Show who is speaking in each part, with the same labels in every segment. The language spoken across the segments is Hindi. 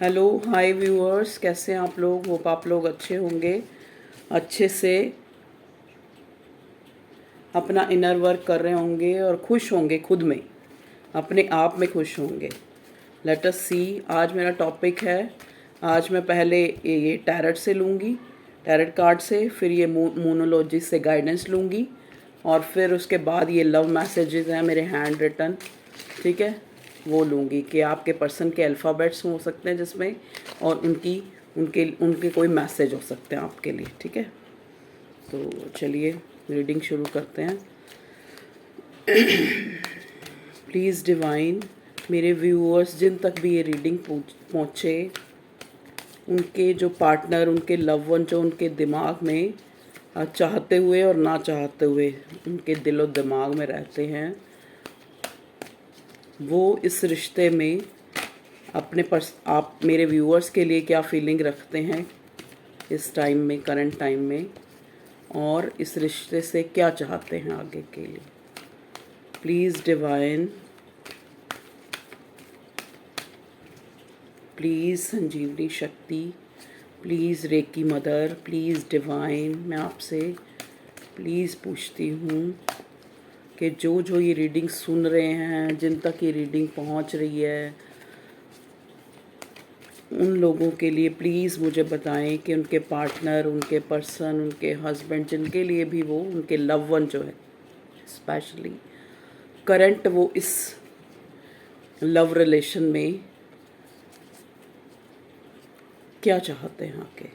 Speaker 1: हेलो हाय व्यूअर्स, कैसे हैं आप लोग। होप आप लोग अच्छे होंगे, अच्छे से अपना इनर वर्क कर रहे होंगे और खुश होंगे, खुद में अपने आप में खुश होंगे। लेट अस सी, आज मेरा टॉपिक है। आज मैं पहले ये टैरट से लूँगी, टैरट कार्ड से, फिर ये मोनोलॉजी से गाइडेंस लूँगी, और फिर उसके बाद ये लव मैसेजेस हैं मेरे हैंड रिटन, ठीक है, वो लूँगी कि आपके पर्सन के अल्फ़ाबेट्स हो सकते हैं जिसमें, और उनकी उनके उनके कोई मैसेज हो सकते हैं आपके लिए, ठीक है। तो चलिए रीडिंग शुरू करते हैं। प्लीज़ डिवाइन, मेरे व्यूअर्स जिन तक भी ये रीडिंग पहुँचे, उनके जो पार्टनर, उनके लव वन जो उनके दिमाग में चाहते हुए और ना चाहते हुए उनके दिलो दिमाग में रहते हैं, वो इस रिश्ते में आप मेरे व्यूअर्स के लिए क्या फीलिंग रखते हैं इस टाइम में, करंट टाइम में, और इस रिश्ते से क्या चाहते हैं आगे के लिए। Please divine, please Sanjeevani Shakti, please reiki mother, please divine, मैं आपसे प्लीज़ पूछती हूँ कि जो जो ये रीडिंग सुन रहे हैं, जिन तक ये रीडिंग पहुँच रही है, उन लोगों के लिए प्लीज़ मुझे बताएं कि उनके पार्टनर, उनके पर्सन, उनके हस्बैंड, जिनके लिए भी वो, उनके लव वन जो है स्पेशली करंट, वो इस लव रिलेशन में क्या चाहते हैं आगे।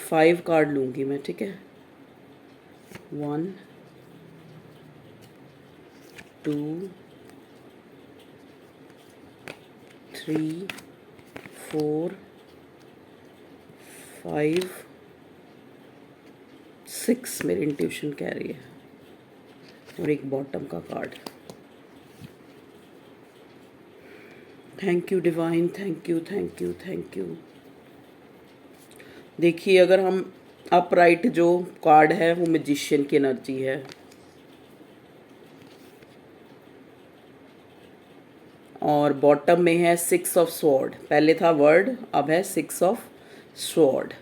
Speaker 1: 5 कार्ड लूँगी मैं, ठीक है। 1 2 3 4 5 6 मेरी इंट्यूशन कह रही है, और एक बॉटम का card. Thank you divine, thank you, thank you, thank you. देखिए, अगर हम अपराइट जो कार्ड है वो मैजिशियन की एनर्जी है, और बॉटम में है 6 ऑफ स्वॉर्ड। पहले था वर्ड, अब है 6 ऑफ स्वॉर्ड।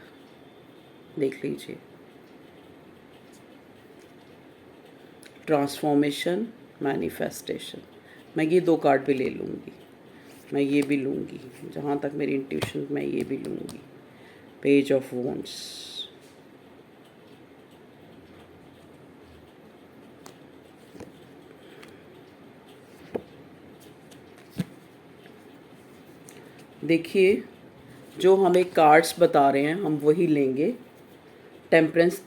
Speaker 1: देख लीजिए, ट्रांसफॉर्मेशन, मैनिफेस्टेशन। मैं ये 2 कार्ड भी ले लूँगी, मैं ये भी लूँगी, जहाँ तक मेरी इंट्यूशन मैं ये भी लूँगी। पेज ऑफ वॉन्ड्स, देखिए जो हमें कार्ड्स बता रहे हैं हम वही लेंगे। टेम्परेंस,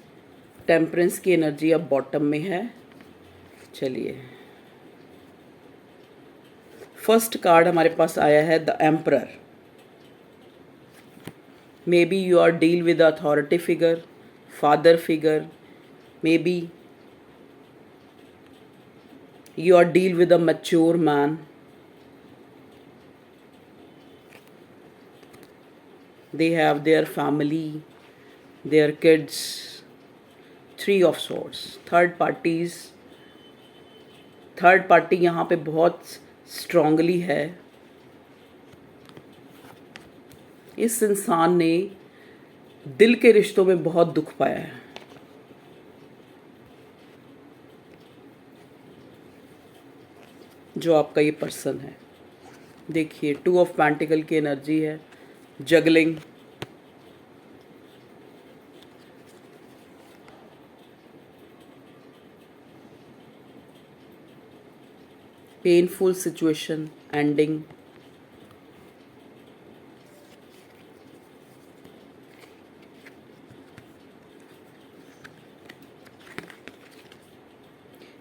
Speaker 1: टेम्परेंस की एनर्जी अब बॉटम में है। चलिए, फर्स्ट कार्ड हमारे पास आया है the emperor. Maybe you are deal with authority figure, father figure, maybe you are deal with a mature man. They have their family, their kids. 3 of swords, third party यहाँ पे बहुत स्ट्रांगली है। इस इंसान ने दिल के रिश्तों में बहुत दुख पाया है। जो आपका ये पर्सन है, देखिए 2 ऑफ पेंटिकल की एनर्जी है, juggling, painful situation ending,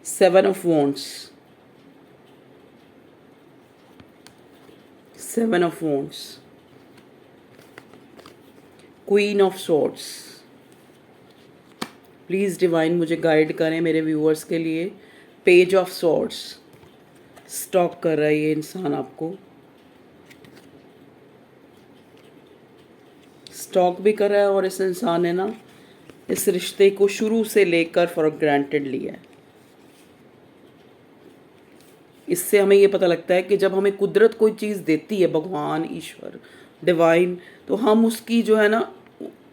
Speaker 1: seven of wands, 7 of wands, queen of swords. Please divine मुझे गाइड करें मेरे व्यूअर्स के लिए। पेज ऑफ सॉर्ड्स, स्टॉक कर रहा है ये इंसान आपको, स्टॉक भी कर रहा है, और इस इंसान ने ना इस रिश्ते को शुरू से लेकर फॉर ग्रांटेड लिया है। इससे हमें ये पता लगता है कि जब हमें कुदरत कोई चीज़ देती है, भगवान, ईश्वर, डिवाइन, तो हम उसकी जो है ना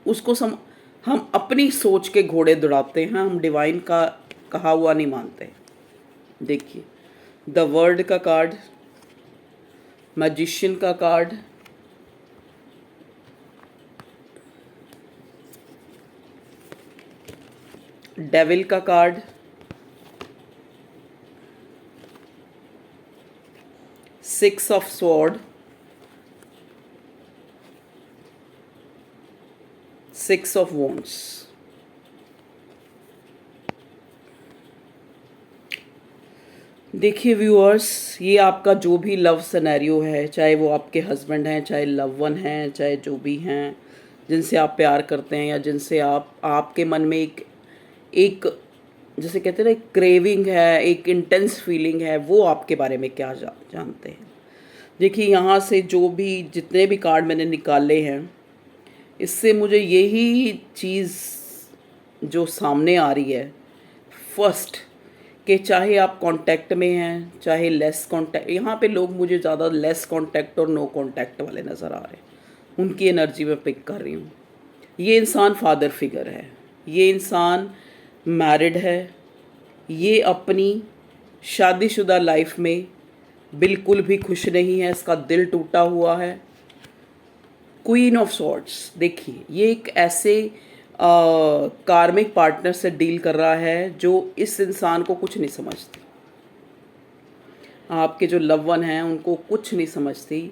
Speaker 1: उसको हम अपनी सोच के घोड़े दौड़ाते हैं, हम डिवाइन का कहा हुआ नहीं मानते। देखिए, द वर्ल्ड का कार्ड, मैजिशियन का कार्ड, डेविल का card, six of sword, six of wands. देखिए व्यूअर्स, ये आपका जो भी लव सिनेरियो है, चाहे वो आपके हस्बैंड हैं, चाहे लव वन हैं, चाहे जो भी हैं जिनसे आप प्यार करते हैं, या जिनसे आपके मन में एक एक जैसे कहते हैं ना, एक क्रेविंग है, एक इंटेंस फीलिंग है, वो आपके बारे में क्या जानते हैं। देखिए, यहाँ से जो भी जितने भी कार्ड मैंने निकाले हैं, इससे मुझे यही चीज़ जो सामने आ रही है, फर्स्ट, कि चाहे आप कांटेक्ट में हैं, चाहे लेस कांटेक्ट, यहाँ पे लोग मुझे ज़्यादा लेस कांटेक्ट और नो कांटेक्ट वाले नज़र आ रहे हैं, उनकी एनर्जी में पिक कर रही हूँ। ये इंसान फादर फिगर है, ये इंसान मैरिड है, ये अपनी शादीशुदा लाइफ में बिल्कुल भी खुश नहीं है, इसका दिल टूटा हुआ है। क्वीन ऑफ सॉर्ड्स, देखिए ये एक ऐसे कार्मिक पार्टनर से डील कर रहा है जो इस इंसान को कुछ नहीं समझती। आपके जो लव वन हैं उनको कुछ नहीं समझती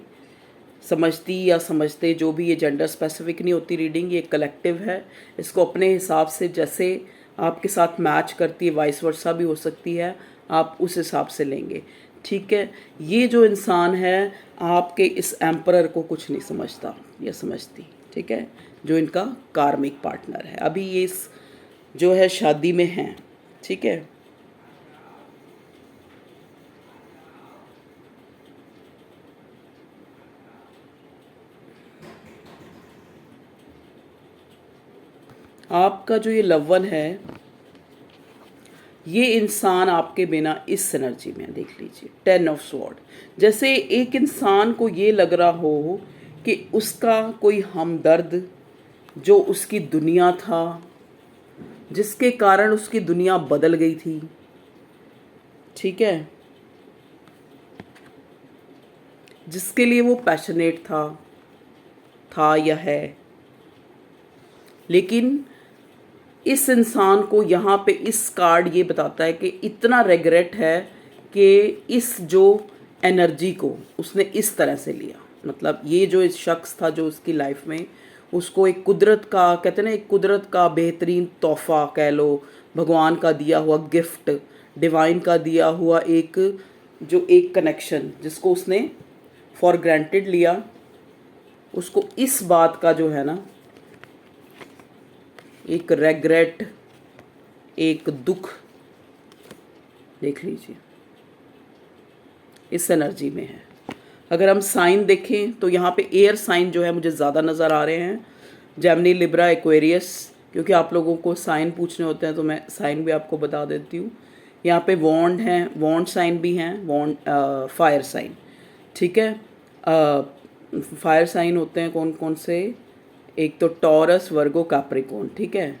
Speaker 1: या समझते, जो भी, ये जेंडर स्पेसिफिक नहीं होती रीडिंग, ये कलेक्टिव है। इसको अपने हिसाब से जैसे आपके साथ मैच करती है, वाइस वर्सा भी हो सकती है, आप उस हिसाब से लेंगे, ठीक है। ये जो इंसान है आपके इस एम्परर को कुछ नहीं समझता या समझती, ठीक है, जो इनका कार्मिक पार्टनर है। अभी ये इस जो है शादी में हैं, ठीक है। आपका जो ये लव वन है, ये इंसान आपके बिना इस एनर्जी में, देख लीजिए, 10 ऑफ स्वॉर्ड। जैसे एक इंसान को ये लग रहा हो कि उसका कोई हमदर्द जो उसकी दुनिया था, जिसके कारण उसकी दुनिया बदल गई थी, ठीक है, जिसके लिए वो पैशनेट था या है, लेकिन इस इंसान को यहाँ पे इस कार्ड ये बताता है कि इतना रेग्रेट है कि इस जो एनर्जी को उसने इस तरह से लिया। मतलब ये जो इस शख्स था जो उसकी लाइफ में, उसको एक कुदरत का, कहते हैं ना, एक कुदरत का बेहतरीन तोहफ़ा कह लो, भगवान का दिया हुआ गिफ्ट, डिवाइन का दिया हुआ एक कनेक्शन, जिसको उसने फॉर ग्रांटेड लिया, उसको इस बात का जो है ना एक रेग्रेट, एक दुख, देख लीजिए, इस एनर्जी में है। अगर हम साइन देखें तो यहाँ पे एयर साइन जो है मुझे ज़्यादा नज़र आ रहे हैं, जेमिनी, लिब्रा, एक्वेरियस, क्योंकि आप लोगों को साइन पूछने होते हैं तो मैं साइन भी आपको बता देती हूँ। यहाँ पे वॉन्ड हैं, वॉन्ड साइन भी हैं, वॉन्ड फायर साइन, ठीक है। फायर साइन होते हैं कौन कौन से, एक तो टॉरस, वर्गो, कैप्रिकॉर्न, ठीक है।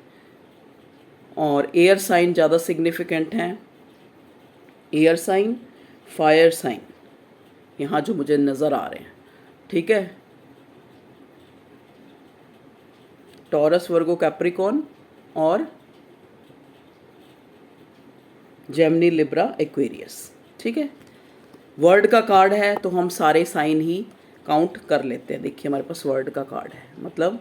Speaker 1: और एयर साइन ज़्यादा सिग्निफिकेंट हैं, एयर साइन, फायर साइन, यहाँ जो मुझे नज़र आ रहे हैं, ठीक है। टॉरस, वर्गो, कैप्रिकॉर्न और जेमिनी, लिब्रा, एक्वेरियस, ठीक है। वर्ड का कार्ड है तो हम सारे साइन ही काउंट कर लेते हैं। देखिए हमारे पास वर्ड का कार्ड है, मतलब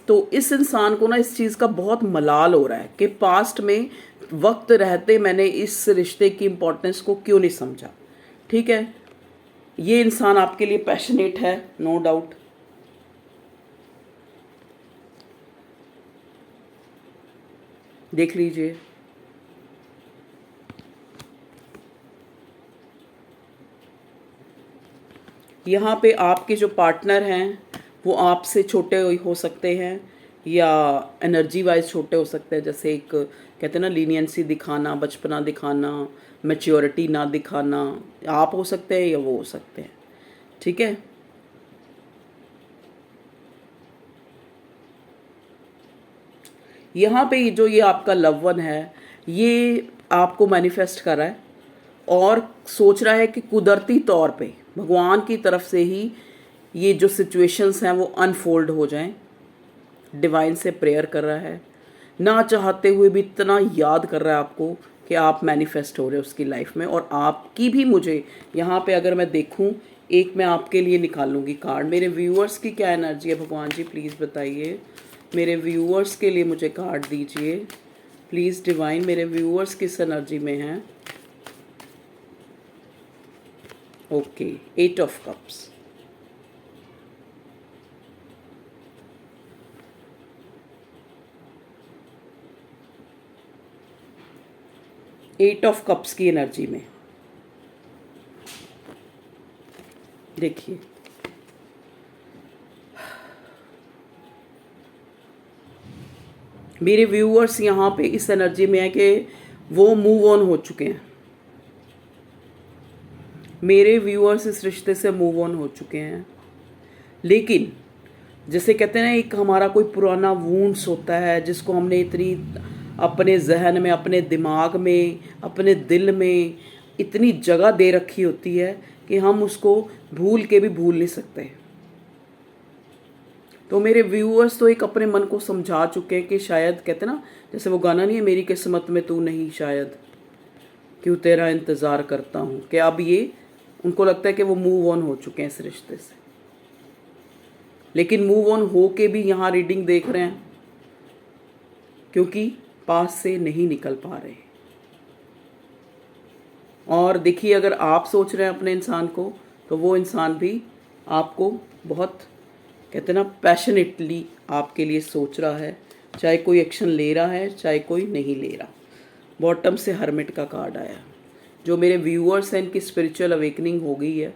Speaker 1: तो इस इंसान को ना इस चीज़ का बहुत मलाल हो रहा है कि पास्ट में वक्त रहते मैंने इस रिश्ते की इम्पोर्टेंस को क्यों नहीं समझा, ठीक है। ये इंसान आपके लिए पैशनेट है, नो डाउट। देख लीजिए, यहाँ पे आपके जो पार्टनर हैं वो आपसे छोटे हो सकते हैं, या एनर्जी वाइज छोटे हो सकते हैं, जैसे एक कहते हैं ना लीनियंसी दिखाना, बचपना दिखाना, मैच्योरिटी ना दिखाना। आप हो सकते हैं या वो हो सकते हैं, ठीक है। यहाँ पे जो ये आपका लव वन है, ये आपको मैनिफेस्ट कर रहा है और सोच रहा है कि कुदरती तौर पे भगवान की तरफ से ही ये जो सिचुएशंस हैं वो अनफोल्ड हो जाएं। डिवाइन से प्रेयर कर रहा है, ना चाहते हुए भी इतना याद कर रहा है आपको कि आप मैनिफेस्ट हो रहे हो उसकी लाइफ में। और आपकी भी, मुझे यहाँ पे अगर मैं देखूँ, एक मैं आपके लिए निकाल लूँगी कार्ड। मेरे व्यूअर्स की क्या एनर्जी है भगवान जी, प्लीज़ बताइए। मेरे व्यूअर्स के लिए मुझे कार्ड दीजिए प्लीज़ डिवाइन। मेरे व्यूअर्स किस एनर्जी में हैं? Okay, 8 of cups. Eight of cups की एनर्जी में देखिए, मेरे व्यूअर्स यहाँ पे इस एनर्जी में है कि वो मूव ऑन हो चुके हैं। मेरे व्यूअर्स इस रिश्ते से मूव ऑन हो चुके हैं, लेकिन जैसे कहते हैं ना, एक हमारा कोई पुराना वूंड्स होता है जिसको हमने इतनी अपने जहन में, अपने दिमाग में, अपने दिल में इतनी जगह दे रखी होती है कि हम उसको भूल के भी भूल नहीं सकते। तो मेरे व्यूअर्स तो एक अपने मन को समझा चुके हैं कि शायद, कहते ना जैसे वो गाना नहीं है, मेरी किस्मत में तू नहीं शायद, क्यों तेरा इंतज़ार करता हूँ, कि अब ये उनको लगता है कि वो मूव ऑन हो चुके हैं इस रिश्ते से। लेकिन मूव ऑन हो के भी यहाँ रीडिंग देख रहे हैं क्योंकि पास से नहीं निकल पा रहे। और देखिए, अगर आप सोच रहे हैं अपने इंसान को, तो वो इंसान भी आपको बहुत, कहते हैं ना, पैशनेटली आपके लिए सोच रहा है, चाहे कोई एक्शन ले रहा है चाहे कोई नहीं ले रहा। बॉटम से हर्मिट का कार्ड आया। जो मेरे व्यूअर्स हैं, इनकी स्पिरिचुअल अवेकनिंग हो गई है,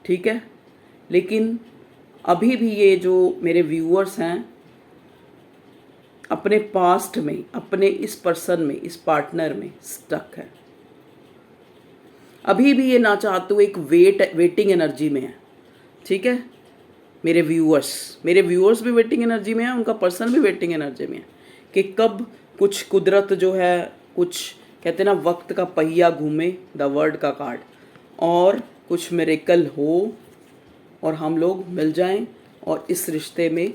Speaker 1: ठीक है। लेकिन अभी भी ये जो मेरे व्यूअर्स हैं अपने पास्ट में, अपने इस पर्सन में, इस पार्टनर में स्टक है। अभी भी ये ना चाहते हुए एक वेटिंग एनर्जी में है, ठीक है। मेरे व्यूअर्स भी वेटिंग एनर्जी में है, उनका पर्सन भी वेटिंग एनर्जी में है कि कब कुछ कुदरत जो है, कुछ कहते हैं ना वक्त का पहिया घूमे, द वर्ड का कार्ड, और कुछ मिरेकल हो और हम लोग मिल जाएं और इस रिश्ते में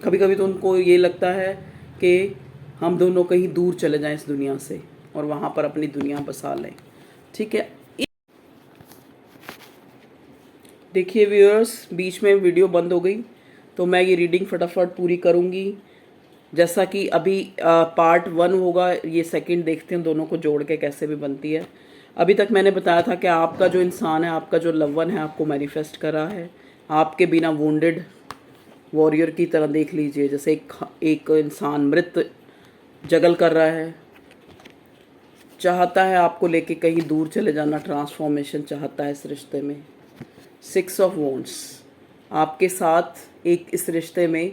Speaker 1: कभी कभी तो उनको ये लगता है कि हम दोनों कहीं दूर चले जाएं इस दुनिया से और वहाँ पर अपनी दुनिया बसा लें, ठीक है। देखिए व्यूअर्स, बीच में वीडियो बंद हो गई तो मैं ये रीडिंग फटाफट पूरी करूँगी। जैसा कि अभी पार्ट 1 होगा, ये सेकंड देखते हैं दोनों को जोड़ के कैसे भी बनती है। अभी तक मैंने बताया था कि आपका जो इंसान है, आपका जो लव वन है, आपको मैनिफेस्ट कर रहा है आपके बिना वुंडेड वॉरियर की तरह। देख लीजिए, जैसे एक इंसान मृत जगल कर रहा है, चाहता है आपको लेके कहीं दूर चले जाना, ट्रांसफॉर्मेशन चाहता है इस रिश्ते में। 6 ऑफ वॉन्ड्स, आपके साथ एक इस रिश्ते में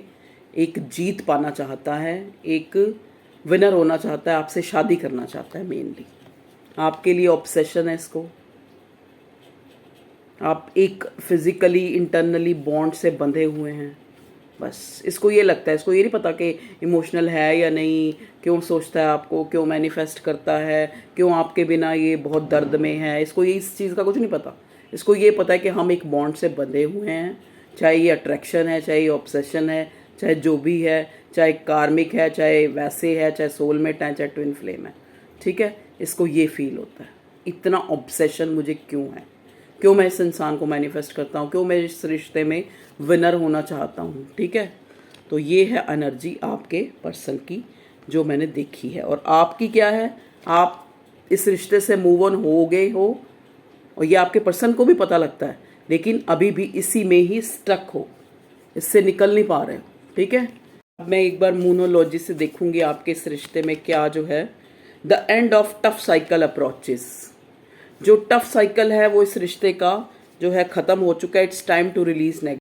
Speaker 1: एक जीत पाना चाहता है, एक विनर होना चाहता है, आपसे शादी करना चाहता है। मेनली आपके लिए ऑब्सेशन है इसको। आप एक फिजिकली इंटरनली बॉन्ड से बंधे हुए हैं, बस इसको ये लगता है, इसको ये नहीं पता कि इमोशनल है या नहीं, क्यों सोचता है आपको, क्यों मैनिफेस्ट करता है, क्यों आपके बिना ये बहुत दर्द में है। इसको ये इस चीज़ का कुछ नहीं पता। इसको ये पता है कि हम एक बॉन्ड से बंधे हुए हैं, चाहे ये अट्रैक्शन है, चाहे ये ऑब्सेशन है, चाहे जो भी है, चाहे कार्मिक है, चाहे वैसे है, चाहे सोलमेट है, चाहे ट्विन फ्लेम है, ठीक है। इसको ये फील होता है, इतना ऑब्सेशन मुझे क्यों है, क्यों मैं इस इंसान को मैनिफेस्ट करता हूँ, क्यों मैं इस रिश्ते में विनर होना चाहता हूँ, ठीक है। तो ये है एनर्जी आपके पर्सन की जो मैंने देखी है। और आपकी क्या है, आप इस रिश्ते से मूव ऑन हो गए हो और ये आपके पर्सन को भी पता लगता है, लेकिन अभी भी इसी में ही स्टक हो, इससे निकल नहीं पा रहे हो, ठीक है। अब मैं एक बार मोनोलॉजी से देखूंगी आपके इस रिश्ते में क्या जो है। The end of tough cycle approaches, जो टफ साइकिल है वो इस रिश्ते का जो है ख़त्म हो चुका है। It's time to release negative.